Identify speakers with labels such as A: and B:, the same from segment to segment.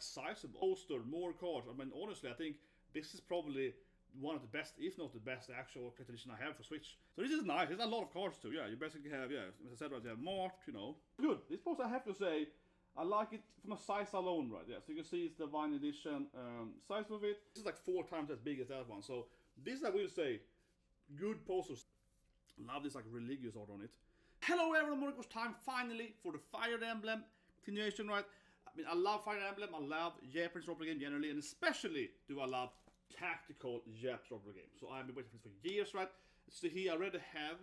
A: like sizable. Poster, more cards. I mean, honestly, I think this is probably one of the best, if not the best, actual collector edition I have for Switch. So this is nice. There's a lot of cards too. Yeah, you basically have, yeah, as I said, right, you have Mart, you know. Good. This box, I have to say, I like it from a size alone, right? Yeah, so you can see it's the Vine Edition size of it. This is like 4 times as big as that one. So this, I will say, good posters. Love this like religious art on it. Hello everyone, it was time finally for the Fire Emblem continuation, right? I mean, I love Fire Emblem, I love Japanese role-play game generally, and especially do I love tactical Japanese role-play games. So I've been waiting for this for years, right? So here I already have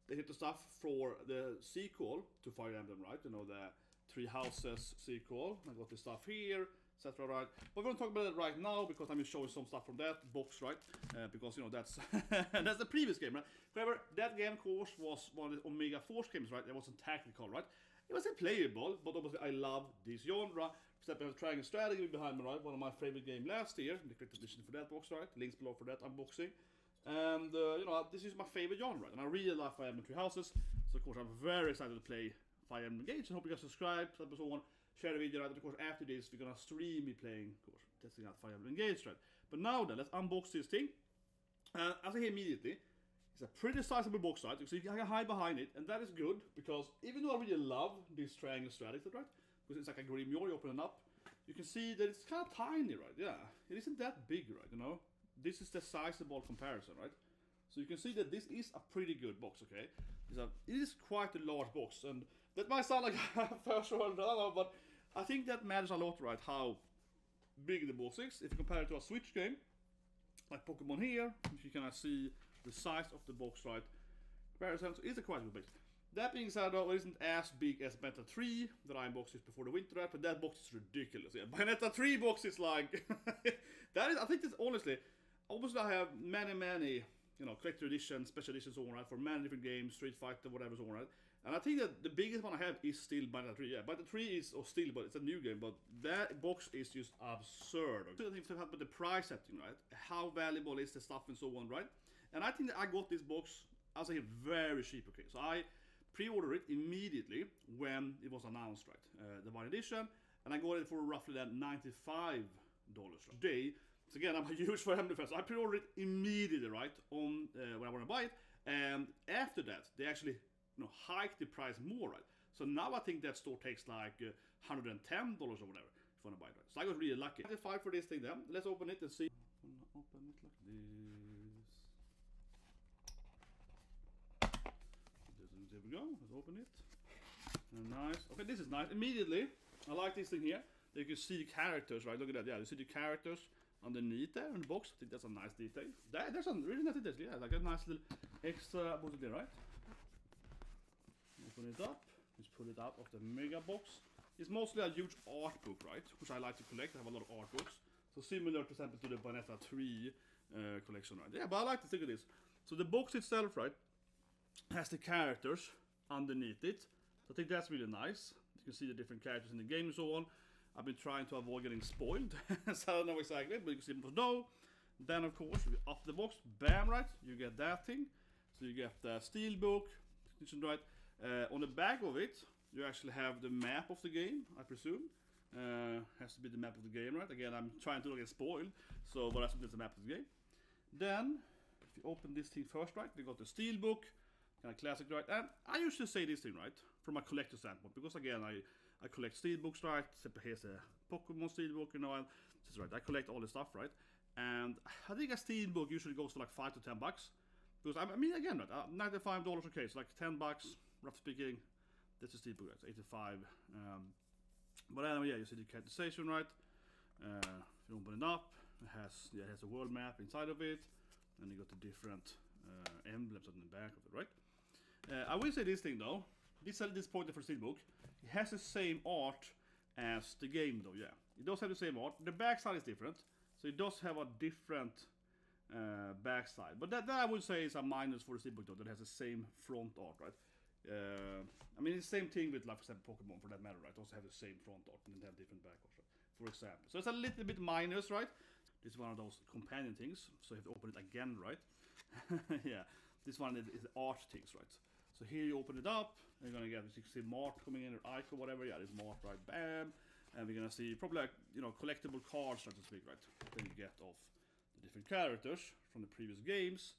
A: the stuff for the sequel to Fire Emblem, right? You know, the Three Houses sequel. I got the stuff here, etc. Right? But we won't talk about it right now because I'm just showing some stuff from that box, right? Because you know that's that's the previous game, right? However, that game, of course, was one of the Omega Force games, right? It wasn't tactical, right? It wasn't playable, but obviously I love this genre. Except I have Triangle Strategy behind me, right? One of my favorite games last year. The collector's edition for that box, right? Links below for that unboxing. And you know, this is my favorite genre, and I really love Fire Emblem Three Houses. So of course I'm very excited to play Fire Emblem Engage, and hope you guys subscribe, so on, share the video, right? And of course after this we're gonna stream me playing, of course, testing out Fire Emblem Engage, right? But now then, let's unbox this thing. As I hear immediately, it's a pretty sizable box, right? So you can hide behind it, and that is good, because even though I really love this triangle strategy, right? Because it's like a grimoire, you open it up, you can see that it's kind of tiny, right? Yeah, it isn't that big, right? You know, this is the sizable comparison, right? So you can see that this is a pretty good box, okay? It is quite a large box, and that might sound like a first world drama, but I think that matters a lot, right? How big the box is. If you compare it to a Switch game, like Pokemon here, you can see the size of the box, right? Comparison, so it's a quite good box. That being said, though, it isn't as big as Bayonetta 3 that I unboxed this before the winter, right? But that box is ridiculous. Yeah, Bayonetta 3 box is like that is. I think that's honestly. Obviously, I have many, you know, collector editions, special editions, so on, right, for many different games, Street Fighter, whatever, so on, right. And I think that the biggest one I have is still Bayonetta 3. Yeah, Bayonetta 3 is, or still, but it's a new game. But that box is just absurd. The things to have, but the price setting, right? How valuable is the stuff and so on, right? And I think that I got this box, as I say, very cheap. Okay, so I pre-ordered it immediately when it was announced, right? The Vine Edition, and I got it for roughly that $95 today. So again, I'm a huge Fire Emblem fan, so I pre-ordered it immediately, right, on when I want to buy it. And after that, they actually, you know, hiked the price more, right? So now I think that store takes like $110 or whatever if you want to buy it, right? So I got really lucky. $95 for this thing then. Let's open it and see. Open it like this. There we go. Let's open it. Nice. Okay, this is nice. Immediately, I like this thing here. You can see the characters, right? Look at that. Yeah, you see the characters underneath there in the box. I think that's a nice detail. There's some really nice details. Yeah, like a nice little extra box there, right? Open it up. Just pull it out of the mega box. It's mostly a huge art book, right? Which I like to collect. I have a lot of art books. So similar, for example, to the Bayonetta 3 collection, right? Yeah, but I like to think of this. So the box itself, right, has the characters underneath it. So I think that's really nice. You can see the different characters in the game and so on. I've been trying to avoid getting spoiled, so I don't know exactly, but you can see it no. Then of course, up the box, bam, right, you get that thing. So you get the steelbook, right. On the back of it, you actually have the map of the game, I presume. Has to be the map of the game, right? Again, I'm trying to not get spoiled, so but that's the map of the game. Then, if you open this thing first, right, we got the steelbook. Kind of classic, right? And I usually say this thing, right, from a collector standpoint, because again, I collect steelbooks, right? Here's a Pokemon steelbook, you know, and this is right. I collect all this stuff, right? And I think a steelbook usually goes for like $5 to $10, because I mean, again, right, $95, okay, so like $10, roughly speaking. That's a steelbook, right? It's 85. But anyway, yeah, you see the characterization, right? If you open it up, it has a world map inside of it, and you got the different emblems on the back of it, right? I will say this thing though, this is disappointing for Steelbook. It has the same art as the game though, yeah. It does have the same art. The backside is different, so it does have a different backside. But that I would say is a minus for the Steelbook though, that has the same front art, right? I mean, it's the same thing with, like, for example, Pokemon for that matter, right? Also have the same front art and then have different back art, right? For example. So it's a little bit minus, right? This is one of those companion things, so you have to open it again, right? Yeah, this one is the art things, right? So here you open it up, and you're gonna get, you see Mart coming in, or Ike or whatever, yeah, there's Mart, right? Bam! And we're gonna see probably like, you know, collectible cards, so to speak, right? That you get of the different characters from the previous games.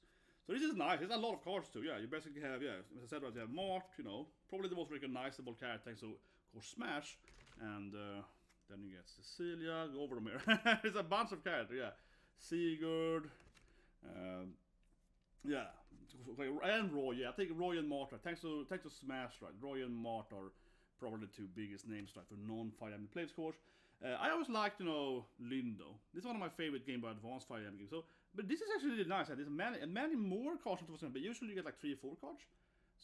A: So this is nice. There's a lot of cards too. Yeah, you basically have, yeah, as I said, right, you have Mart, you know, probably the most recognizable character. So of course Smash, and then you get Cecilia. Go over them here. There's a bunch of characters. Yeah, Sigurd. Yeah, and Roy. Yeah, I think Roy and Mart. Right? Thanks to Smash, right? Roy and Mart are probably the two biggest names, right, for non-Fire Emblem players, of course. I always liked, you know, Lindo. This is one of my favorite Game Boy Advance Fire Emblem games. So, but this is actually really nice. There's many more cards than 2%, but usually you get like 3 or 4 cards.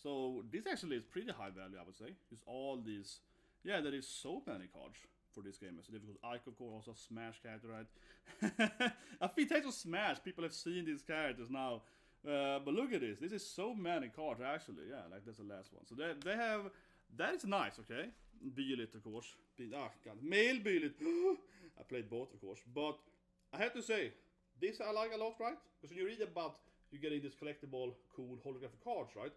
A: So this actually is pretty high value, I would say. Just all these, yeah, there is so many cards for this game. So difficult. Ike, of course, also Smash character, right? I think thanks to Smash, people have seen these characters now. But look at this. This is so many cards, actually. Yeah, like that's the last one. So they have, that is nice, okay? Bylit, of course. Male Bylit. I played both, of course. But I have to say, this I like a lot, right? Because when you read about you getting this collectible, cool holographic cards, right?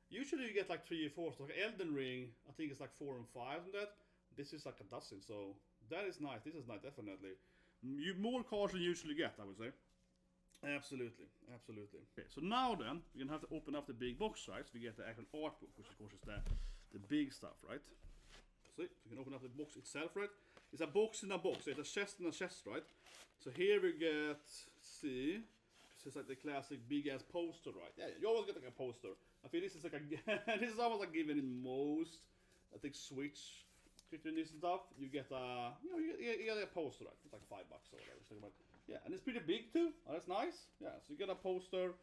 A: Usually you get like 3 or 4. So like Elden Ring, I think it's like 4 and 5 and that. This is like a dozen. So that is nice. This is nice, definitely. More cards than you usually get, I would say. Absolutely, absolutely. Okay, so now then, we're gonna have to open up the big box, right? So we get the actual art book, which of course is the big stuff, right? See, so we can open up the box itself, right? It's a box in a box. It's a chest in a chest, right? So here we get, see, this is like the classic big ass poster, right? Yeah, you always get like a poster. I feel this is like a, this is almost like given in most, I think, Switch, this stuff. You get a, you know, you get a poster, right? It's like $5 or whatever. So yeah, and it's pretty big too. Oh, that's nice. Yeah, so you get a poster,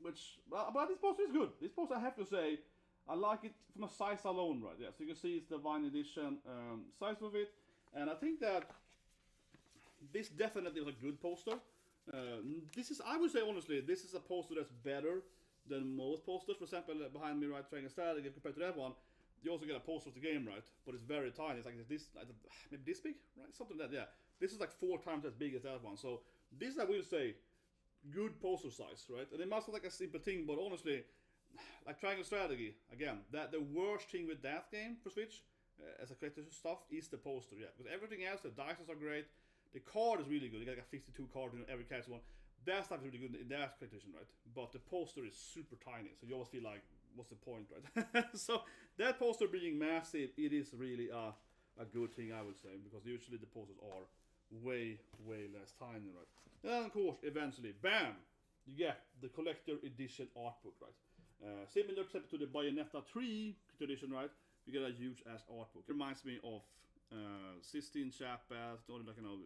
A: which, but this poster is good. This poster, I have to say, I like it from a size alone, right? Yeah, so you can see it's the Vine Edition size of it, and I think that this definitely is a good poster. This is, I would say honestly, this is a poster that's better than most posters. For example, behind me, right, Triangle Strategy, compared to that one, you also get a poster of the game, right? But it's very tiny. It's like this, maybe this big, right? Something like that, yeah. This is like 4 times as big as that one. So this, I will say, good poster size, right? And it must look like a simple thing, but honestly, like Triangle Strategy, again, that the worst thing with that game for Switch, as a collector stuff, is the poster, yeah. Because everything else, the dices are great, the card is really good. You get like a 52 card in every character one. That stuff is really good in that collection, right? But the poster is super tiny, so you always feel like, what's the point, right? So that poster being massive, it is really a good thing, I would say, because usually the posters are way less tiny, right? And then of course, eventually, bam, you get the collector edition art book, right? Similar to the Bayonetta 3 edition, right? You get a huge ass art book. It reminds me of Sistine Chapel, like, you know,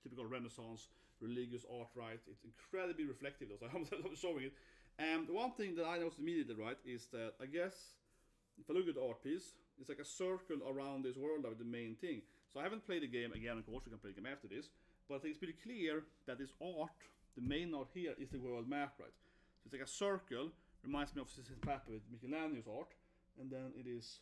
A: typical Renaissance religious art, right? It's incredibly reflective, though, so I'm showing it. And one thing that I noticed immediately, right, is that I guess if I look at the art piece, it's like a circle around this world of the main thing. So I haven't played the game again, of course, we can play the game after this, but I think it's pretty clear that this art, the main art here, is the world map, right? So it's like a circle, reminds me of Sistine Chapel with Michelangelo's art, and then it is,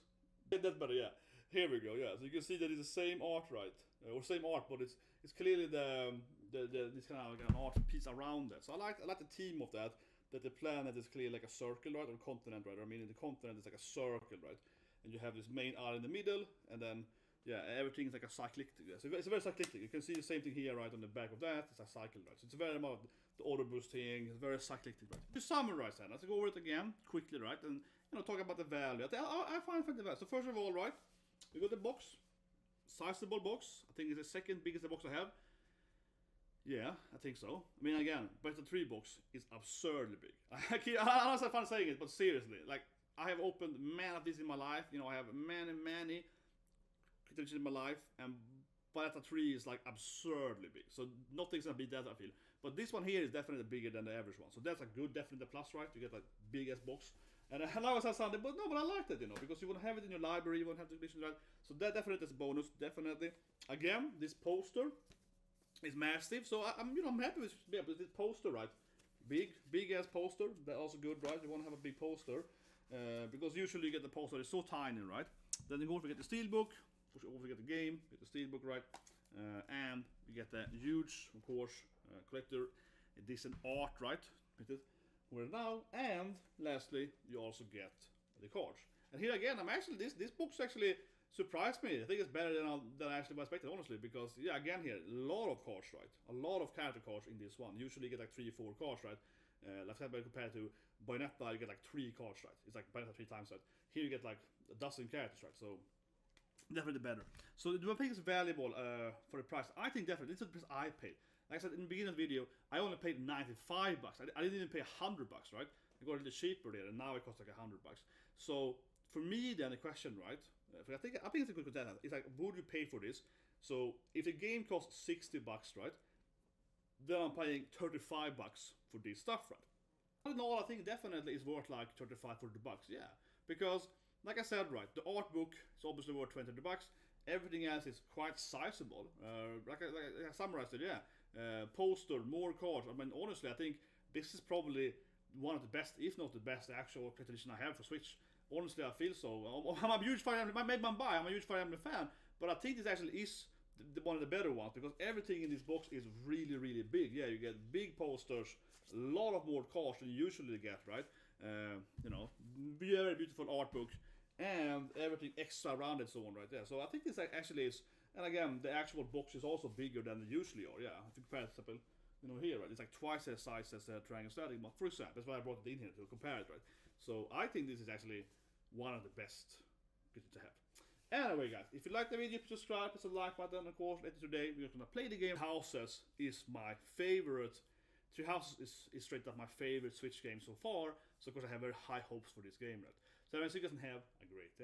A: that's better, yeah. Here we go, yeah. So you can see that it's the same art, right? Or same art, but it's clearly this kind of like an art piece around that. So I like the theme of that the planet is clearly like a circle, right? Or continent, right? I mean, the continent is like a circle, right? And you have this main island in the middle, and then, yeah, everything is like a cyclic. So it's very cyclic. You can see the same thing here, right? On the back of that, it's a cycle, right? So it's very much the auto boost thing. It's very cyclic, right? To summarize that, let's go over it again quickly, right? And, you know, talk about the value. I find the value. So first of all, right, we got the box, sizable box. I think it's the second biggest box I have. Yeah, I think so. I mean, again, Bayonetta 3 box is absurdly big. I honestly find saying it, but seriously, like, I have opened many of these in my life. You know, I have many collections in my life, and Bayonetta 3 is like absurdly big. So nothing's gonna beat that, I feel. But this one here is definitely bigger than the average one. So that's a good, definitely a plus, right? You get like big ass box. And I was Sunday, but no, but I like that, you know, because you won't have it in your library, you won't have the edition, right? So that definitely is a bonus, definitely. Again, this poster is massive, so I'm happy with this poster, right? Big ass poster. That's also good, right? You want to have a big poster, because usually you get the poster is so tiny, right? Then you go to get the steelbook, also get the game, get the steelbook, right? And you get the huge, of course, collector edition art, right? Where now, and lastly, you also get the cards. And here again, I'm actually this book's actually surprised me. I think it's better than I actually expected, honestly, because yeah, again here, a lot of cards, right? A lot of character cards in this one. Usually you get like 3-4 cards, right? Like compared to Bayonetta, you get like 3 cards, right? It's like Bayonetta 3 times, right? Here you get like a dozen characters, right? So definitely better. So do I think it's valuable for the price? I think definitely. This is the price I paid. Like I said in the beginning of the video, I only paid $95. I didn't even pay $100, right? I got a little cheaper there, and now it costs like $100. So for me, then the question, right? I think it's a good question. It's like, would you pay for this? So if the game costs $60, right? Then I'm paying $35 for this stuff, right? All in all, I think definitely it's worth like $35-40, yeah. Because, like I said, right, the art book is obviously worth $20. Everything else is quite sizable. Like I summarized it, yeah. Poster, more cards. I mean, honestly, I think this is probably one of the best, if not the best, actual collection I have for Switch. Honestly, I feel so. I'm a huge Fire Emblem. I made my buy. I'm a huge Fire Emblem fan, but I think this actually is one of the better ones because everything in this box is really, really big. Yeah, you get big posters, a lot of more cards than you usually get, right? You know, very beautiful art book, and everything extra around it, so on, right there. So I think this actually is, and again, the actual box is also bigger than they usually are. Yeah, if you compare it, you know, here, right? It's like twice as size as the Triangle Static, for example. That's why I brought it in here to compare it, right? So I think this is actually one of the best to have. Anyway, guys, if you like the video, please subscribe, press the like button. Of course, later today we're gonna play the game. Houses is my favorite. Three Houses is straight up my favorite Switch game so far. So of course I have very high hopes for this game, right? So I hope you guys have a great day.